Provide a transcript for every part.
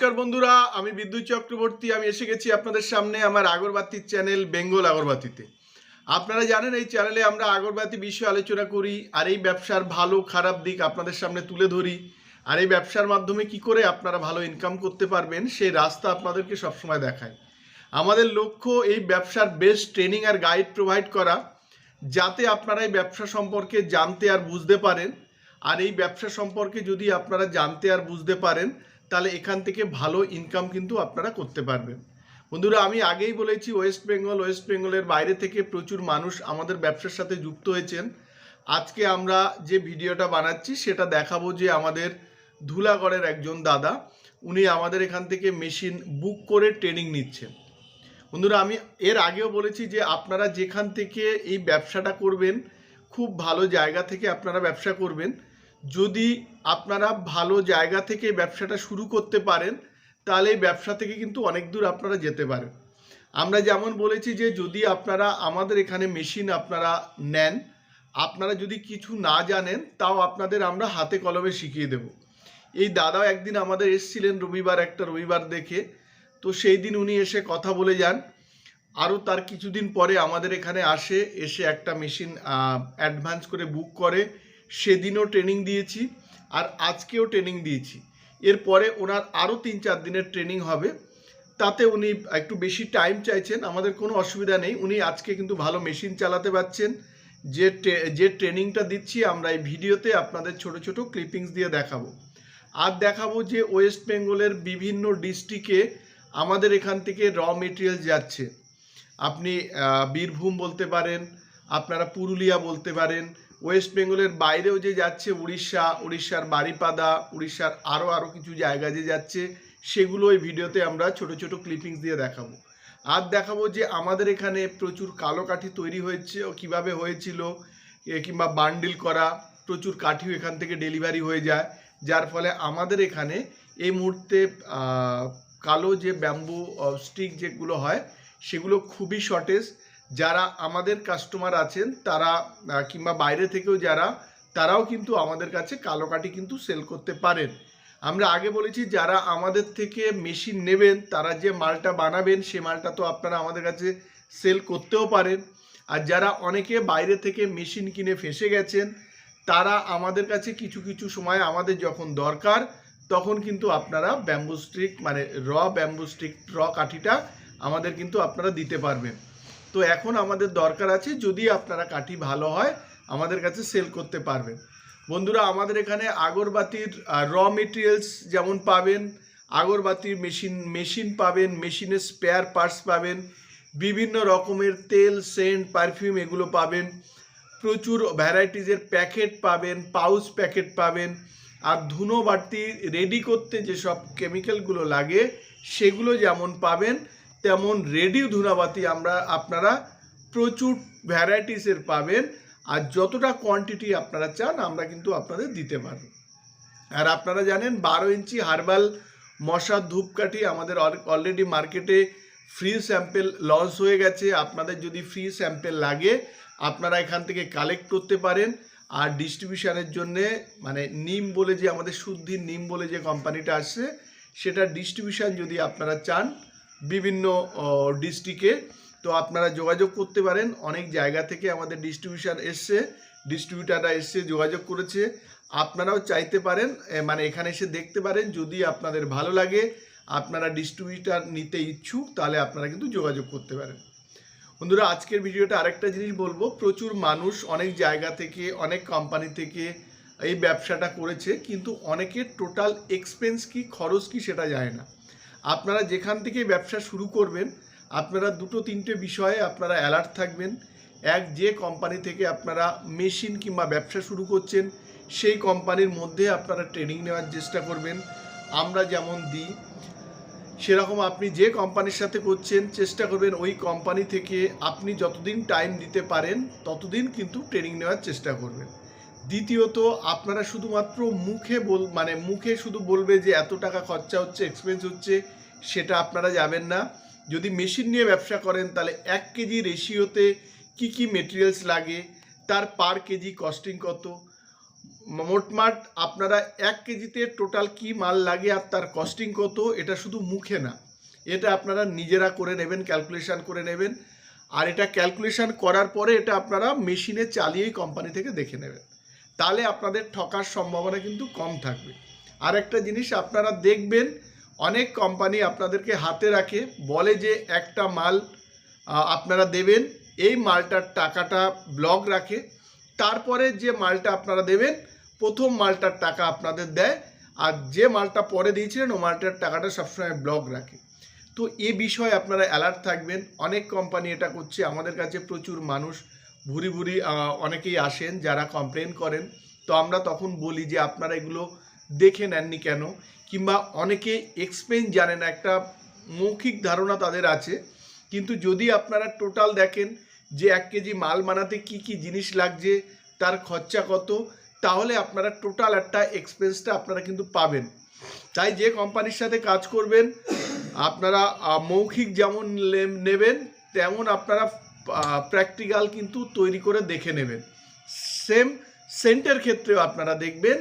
নমস্কার বন্ধুরা, আমি বিদ্যুৎ চক্রবর্তী। আমি এসে গেছি আপনাদের সামনে আমার আগরবাতির চ্যানেল বেঙ্গল আগরবাতিতে। আপনারা জানেন এই চ্যানেলে আমরা আগরবাতি বিষয়ে আলোচনা করি আর এই ব্যবসার ভালো খারাপ দিক আপনাদের সামনে তুলে ধরি। আর এই ব্যবসার মাধ্যমে কি করে আপনারা ভালো ইনকাম করতে পারবেন সেই রাস্তা আপনাদেরকে সবসময় দেখাই। আমাদের লক্ষ্য এই ব্যবসার বেস্ট ট্রেনিং আর গাইড প্রোভাইড করা, যাতে আপনারা এই ব্যবসা সম্পর্কে জানতে আর বুঝতে পারেন। আর এই ব্যবসা সম্পর্কে যদি আপনারা জানতে আর বুঝতে পারেন, তাহলে এখান থেকে ভালো ইনকাম কিন্তু আপনারা করতে পারবেন। বন্ধুরা, আমি আগেই বলেছি ওয়েস্ট বেঙ্গলের বাইরে থেকে প্রচুর মানুষ আমাদের ব্যবসার সাথে যুক্ত হয়েছেন। আজকে আমরা যে ভিডিওটা বানাচ্ছি সেটা দেখাবো যে আমাদের ধুলাগড়ের একজন দাদা, উনি আমাদের এখান থেকে মেশিন বুক করে ট্রেনিং নিচ্ছেন। বন্ধুরা, আমি এর আগেও বলেছি যে আপনারা যেখান থেকে এই ব্যবসাটা করবেন, খুব ভালো জায়গা থেকে আপনারা ব্যবসা করবেন। যদি আপনারা ভালো জায়গা থেকে ব্যবসাটা শুরু করতে পারেন, তাহলে এই ব্যবসা থেকে কিন্তু অনেক দূর আপনারা যেতে পারেন। আমরা যেমন বলেছি যে যদি আপনারা আমাদের এখানে মেশিন আপনারা নেন, আপনারা যদি কিছু না জানেন তাও আপনাদের আমরা হাতে কলমে শিখিয়ে দেব। এই দাদাও একদিন আমাদের এসেছিলেন একটা রবিবার দেখে, তো সেই দিন উনি এসে কথা বলে যান। আরও তার কিছুদিন পরে আমাদের এখানে এসে একটা মেশিন অ্যাডভান্স করে বুক করে। সেদিনও ট্রেনিং দিয়েছি আর আজকেও ট্রেনিং দিয়েছি। এরপরে ওনার আরও 3-4 দিনের ট্রেনিং হবে। তাতে উনি একটু বেশি টাইম চাইছেন, আমাদের কোনো অসুবিধা নেই। উনি আজকে কিন্তু ভালো মেশিন চালাতে পারছেন। যে ট্রেনিংটা দিচ্ছি আমরা এই ভিডিওতে আপনাদের ছোট ছোট ক্লিপিংস দিয়ে দেখাবো। আর দেখাবো যে ওয়েস্ট বেঙ্গলের বিভিন্ন ডিস্ট্রিক্টে আমাদের এখান থেকে র মেটেরিয়াল যাচ্ছে। আপনি বীরভূম বলতে পারেন, আপনারা পুরুলিয়া বলতে পারেন, ওয়েস্ট বেঙ্গলের বাইরেও যে যাচ্ছে উড়িষ্যার বারিপাদা, উড়িষ্যার আরও কিছু জায়গা যে যাচ্ছে, সেগুলো এই ভিডিওতে আমরা ছোট ছোট ক্লিপিংস দিয়ে দেখাবো। আর দেখাবো যে আমাদের এখানে প্রচুর কালো কাঠি তৈরি হয়েছে ও কীভাবে হয়েছিল, কিংবা বান্ডিল করা প্রচুর কাঠিও এখান থেকে ডেলিভারি হয়ে যায়, যার ফলে আমাদের এখানে এই মুহূর্তে কালো যে ব্যাম্বু স্টিক যেগুলো হয় সেগুলো খুবই শর্টেজ। যারা আমাদের কাস্টমার আছেন তারা কিংবা বাইরে থেকেও তারাও কিন্তু আমাদের কাছে কালো কাঠি কিন্তু সেল করতে পারেন। আমরা আগে বলেছি যারা আমাদের থেকে মেশিন নেবেন তারা যে মালটা বানাবেন সে মালটা তো আপনারা আমাদের কাছে সেল করতেও পারেন। আর যারা অনেকে বাইরে থেকে মেশিন কিনে ফেঁসে গেছেন, তারা আমাদের কাছে কিছু কিছু সময় আমাদের যখন দরকার তখন কিন্তু আপনারা ব্যাম্বু স্টিক মানে র কাঠিটা আমাদের কিন্তু আপনারা দিতে পারবেন। তো এখন আমাদের দরকার আছে, যদি আপনারা কাঠি ভালো হয় আমাদের কাছে সেল করতে পারবেন। বন্ধুরা, আমাদের এখানে আগরবাতির র মেটেরিয়ালস যেমন পাবেন, আগরবাতির মেশিন পাবেন, মেশিনের স্পেয়ার পার্টস পাবেন, বিভিন্ন রকমের তেল, সেন্ট, পারফিউম এগুলো পাবেন, প্রচুর ভ্যারাইটিজের প্যাকেট পাবেন, পাউচ প্যাকেট পাবেন। আর ধুনো বাতি রেডি করতে যেসব কেমিক্যালগুলো লাগে সেগুলো যেমন পাবেন, তেমন রেডি ধুনাবাতি আপনারা প্রচুর ভ্যারাইটিসের পাবেন। আর যতটা কোয়ান্টিটি আপনারা চান আমরা কিন্তু আপনাদের দিতে পারব। আর আপনারা জানেন 12 ইঞ্চি হার্বাল মশার ধূপকাঠি আমাদের অলরেডি মার্কেটে ফ্রি স্যাম্পেল লঞ্চ হয়ে গেছে। আপনাদের যদি ফ্রি স্যাম্পেল লাগে আপনারা এখান থেকে কালেক্ট করতে পারেন। আর ডিস্ট্রিবিউশনের জন্যে মানে নিম বলে যে আমাদের শুদ্ধির নিম বলে যে কোম্পানিটা আসছে, সেটা ডিস্ট্রিবিউশন যদি আপনারা চান বিভিন্ন ডিস্ট্রিক্টে, তো আপনারা যোগাযোগ করতে পারেন। অনেক জায়গা থেকে আমাদের ডিস্ট্রিবিউটাররা এসছে, যোগাযোগ করেছে। আপনারাও চাইতে পারেন, মানে এখানে এসে দেখতে পারেন। যদি আপনাদের ভালো লাগে, আপনারা ডিস্ট্রিবিউটার নিতে ইচ্ছুক, তাহলে আপনারা কিন্তু যোগাযোগ করতে পারেন। বন্ধুরা, আজকের ভিডিওটা আরেকটা জিনিস বলবো, প্রচুর মানুষ অনেক জায়গা থেকে অনেক কোম্পানি থেকে এই ব্যবসাটা করেছে, কিন্তু অনেকের টোটাল এক্সপেন্স কি, খরচ কি সেটা যায় না। আপনারা যেখান থেকে ব্যবসা শুরু করবেন আপনারা 2-3টে বিষয়ে আপনারা অ্যালার্ট থাকবেন। এক, যে কোম্পানি থেকে আপনারা মেশিন কিংবা ব্যবসা শুরু করছেন সেই কোম্পানির মধ্যে আপনারা ট্রেনিং নেওয়ার চেষ্টা করবেন। আমরা যেমন দিই সেরকম আপনি যে কোম্পানির সাথে করছেন চেষ্টা করবেন ওই কোম্পানি থেকে আপনি যতদিন টাইম দিতে পারেন ততদিন কিন্তু ট্রেনিং নেওয়ার চেষ্টা করবেন। দ্বিতীয়ত, আপনারা শুধুমাত্র মুখে শুধু বলবে যে এত টাকা খরচা হচ্ছে, এক্সপেন্স হচ্ছে, সেটা আপনারা যাবেন না। যদি মেশিন নিয়ে ব্যবসা করেন তাহলে 1 কেজি রেশিওতে কি মেটেরিয়ালস লাগে, তার পার কেজি কস্টিং কত, মোটমাট আপনারা 1 কেজিতে টোটাল কি মাল লাগে আর তার কস্টিং কত, এটা শুধু মুখে না, এটা আপনারা নিজেরা করে নেবেন, ক্যালকুলেশন করে নেবেন। আর এটা ক্যালকুলেশন করার পরে এটা আপনারা মেশিনে চালিয়েই কোম্পানি থেকে দেখে নেবেন, তাহলে আপনাদের ঠকার সম্ভাবনা কিন্তু কম থাকবে। আর একটা জিনিস আপনারা দেখবেন, অনেক কোম্পানি আপনাদেরকে হাতে রাখে, বলে যে একটা মাল আপনারা দেবেন, এই মালটার টাকাটা ব্লক রাখে, তারপরে যে মালটা আপনারা দেবেন প্রথম মালটার টাকা আপনাদের দেয়, আর যে মালটা পরে দিয়েছিলেন ও মালটার টাকাটা সবসময় ব্লক রাখে। তো এ বিষয়ে আপনারা অ্যালার্ট থাকবেন। অনেক কোম্পানি এটা করছে, আমাদের কাছে প্রচুর মানুষ ভুরি ভুরি অনেকেই আসেন যারা কমপ্লেন করেন। তো আমরা তখন বলি যে আপনারা এগুলো দেখে নেননি কেন, কিংবা অনেকে এক্সপেন্স জানে না, একটা মৌখিক ধারণা তাদের আছে, কিন্তু যদি আপনারা টোটাল দেখেন যে 1 কেজি মাল বানাতে কি কি জিনিস লাগছে, তার খরচা কত, তাহলে আপনারা টোটাল একটা এক্সপেন্সটা আপনারা কিন্তু পাবেন। তাই যে কোম্পানির সাথে কাজ করবেন আপনারা মৌখিক যেমন নেবেন তেমন আপনারা প্র্যাকটিক্যাল কিন্তু তৈরি করে দেখে নেবেন। সেম সেন্টের ক্ষেত্রেও আপনারা দেখবেন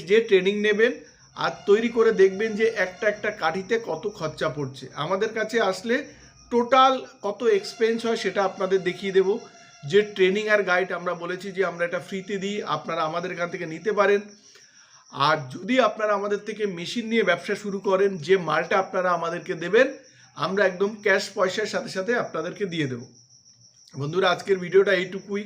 যে ট্রেনিং নেবেন আর তৈরি করে দেখবেন যে একটা একটা কাঠিতে কত খরচা পড়ছে। আমাদের কাছে আসলে টোটাল কত এক্সপেন্স হয় সেটা আপনাদের দেখিয়ে দেব। যে ট্রেনিং আর গাইড আমরা বলেছি যে আমরা এটা ফ্রিতে দিই, আপনারা আমাদের এখান থেকে নিতে পারেন। আর যদি আপনারা আমাদের থেকে মেশিন নিয়ে ব্যবসা শুরু করেন, যে মালটা আপনারা আমাদেরকে দেবেন আমরা একদম ক্যাশ পয়সার সাথে সাথে আপনাদেরকে দিয়ে দেব। বন্ধুরা, আজকের ভিডিওটা এইটুকুই।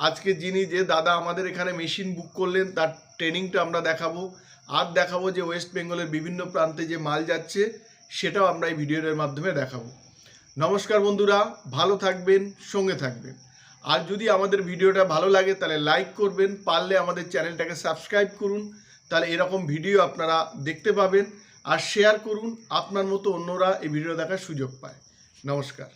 আজকে যে দাদা আমাদের এখানে মেশিন বুক করলেন তার ট্রেনিংটা আমরা দেখাবো, আর দেখাবো যে ওয়েস্ট বেঙ্গলের বিভিন্ন প্রান্তে যে মাল যাচ্ছে সেটাও আমরা এই ভিডিওর মাধ্যমে দেখাবো। নমস্কার বন্ধুরা, ভালো থাকবেন, সঙ্গে থাকবেন। আর যদি আমাদের ভিডিওটা ভালো লাগে তাহলে লাইক করবেন, পারলে আমাদের চ্যানেলটাকে সাবস্ক্রাইব করুন, তাহলে এরকম ভিডিও আপনারা দেখতে পাবেন। আর শেয়ার করুন, আপনার মতো অন্যরা এই ভিডিও দেখার সুযোগ পায়। নমস্কার।